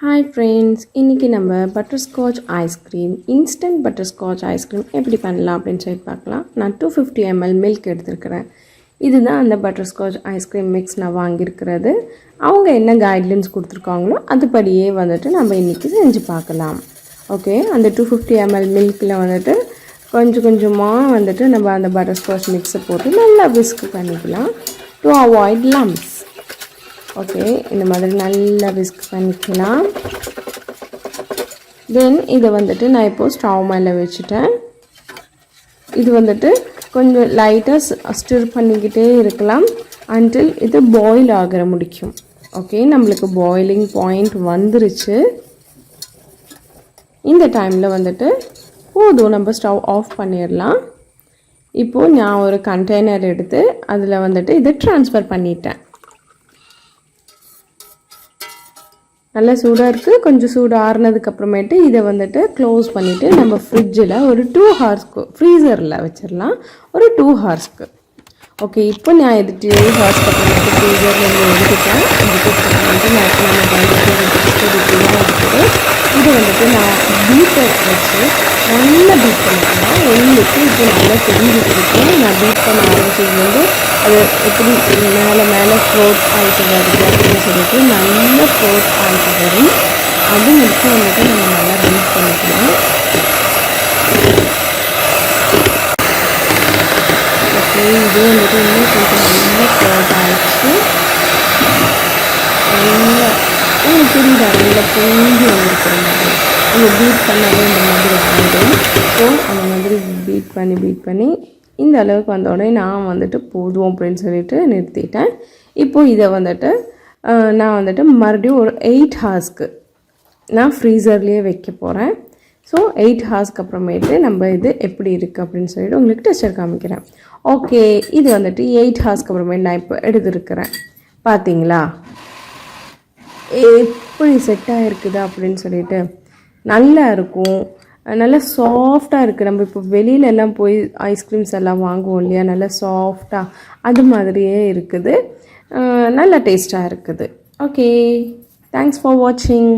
Hi friends, இன்னைக்கு நம்ம butterscotch ice cream, instant butterscotch ice cream எப்படி பண்ணலாம் அப்படினு சொல்லி பார்க்கலாம். நான் 250 ml milk எடுத்துக்கிறேன். இதுதான் அந்த butterscotch ice cream mix நான் வாங்கி இருக்கிறது. அவங்க என்ன கைட்லைன்ஸ் கொடுத்திருக்காங்களோ அதுபடியே வந்துட்டு நம்ம இன்னைக்கு செஞ்சு பார்க்கலாம். ஓகே, அந்த 250 ml milkல வந்துட்டு கொஞ்சமா வந்துட்டு நம்ம அந்த butterscotch mix போட்டு நல்லா whisk பண்ணிக்கலாம் to avoid lumps. ஓகே, இந்த மாதிரி நல்லா whisk பண்ணிக்கலாம். தென் இதை வந்துட்டு நான் இப்போ ஸ்டவ் மேலே வச்சுட்டேன். இது வந்துட்டு கொஞ்சம் லைட்டாக ஸ்டிர் பண்ணிக்கிட்டே இருக்கலாம் until இது பாயில் ஆகிற முடிக்கும். ஓகே, நம்மளுக்கு பாயிலிங் பாயிண்ட் வந்துருச்சு. இந்த டைமில் வந்துட்டு போதும், நம்ம ஸ்டவ் ஆஃப் பண்ணிடலாம். இப்போது நான் ஒரு கண்டெய்னர் எடுத்து அதில் வந்துட்டு இதை ட்ரான்ஸ்ஃபர் பண்ணிட்டேன். நல்லா சூடாக இருக்குது. கொஞ்சம் சூடு ஆறுனதுக்கப்புறமேட்டு இதை வந்துட்டு க்ளோஸ் பண்ணிவிட்டு நம்ம ஃப்ரிட்ஜில் ஒரு 2 ஹார்ஸ்க்கு ஃப்ரீசரில் வச்சிடலாம், ஒரு 2 ஹார்ஸ்க்கு. ஓகே, இப்போ நான் இது 2 ஹார்ஸ்க்கு அப்புறமேட்டு ஃப்ரீசர்லேருந்து எடுத்துட்டேன். எடுத்துட்டு நான் இப்போ நம்ம இருக்குது. இதை வந்துட்டு நான் பீட்டர் வச்சு நல்லா பீட் பண்ணிக்கலாம். உங்களுக்கு இப்போ நல்லா தெரிஞ்சுக்கிட்டு நான் பீட் பண்ண ஆரம்பிச்சது அது எப்படி மேலே ஃப்ளோட் ஆகிட்டு வருது அப்படின்னு சொல்லிட்டு நல்லா ஃப்ளோட் ஆகிட்டு வரும். அது மட்டும் வந்துட்டு நம்ம நல்லா பீட் பண்ணிக்கலாம். ஓகே, இது வந்துட்டு இன்னும் கொஞ்சம் நல்லா ஃப்ளோட் ஆகிடுச்சு. நல்லா புரியுதா, நல்லா பொங்கி வந்துருக்கிற மாதிரி நம்ம பீட் பண்ணாலே இந்த மாதிரி ஆகிடும். ஸோ அந்த மாதிரி பீட் பண்ணி இந்த அளவுக்கு வந்த உடனே நான் வந்துட்டு போதும் அப்படின்னு சொல்லிட்டு நிறுத்திட்டேன். இப்போது இதை வந்துட்டு நான் வந்துட்டு மறுபடியும் ஒரு 8 ஹார்ஸ்க்கு நான் ஃப்ரீசர்லேயே வைக்க போகிறேன். ஸோ 8 ஹார்ஸ்க்கு அப்புறமேட்டு நம்ம இது எப்படி இருக்குது அப்படின்னு சொல்லிட்டு உங்களுக்கு டெஸ்டர் காமிக்கிறேன். ஓகே, இது வந்துட்டு 8 ஹார்ஸ்க்கு அப்புறமேட்டு நான் இப்போ எடுத்துருக்கிறேன். பார்த்தீங்களா எப்படி செட் ஆகிருக்குது அப்படின்னு சொல்லிட்டு நல்லா இருக்கும், நல்லா சாஃப்டாக இருக்குது. நம்ம இப்போ வெளியிலெல்லாம் போய் ஐஸ்கிரீம்ஸ் எல்லாம் வாங்குவோம் இல்லையா, நல்லா சாஃப்டாக அது மாதிரியே இருக்குது. நல்லா டேஸ்ட்டாக இருக்குது. ஓகே, தேங்க்ஸ் ஃபார் வாட்சிங்.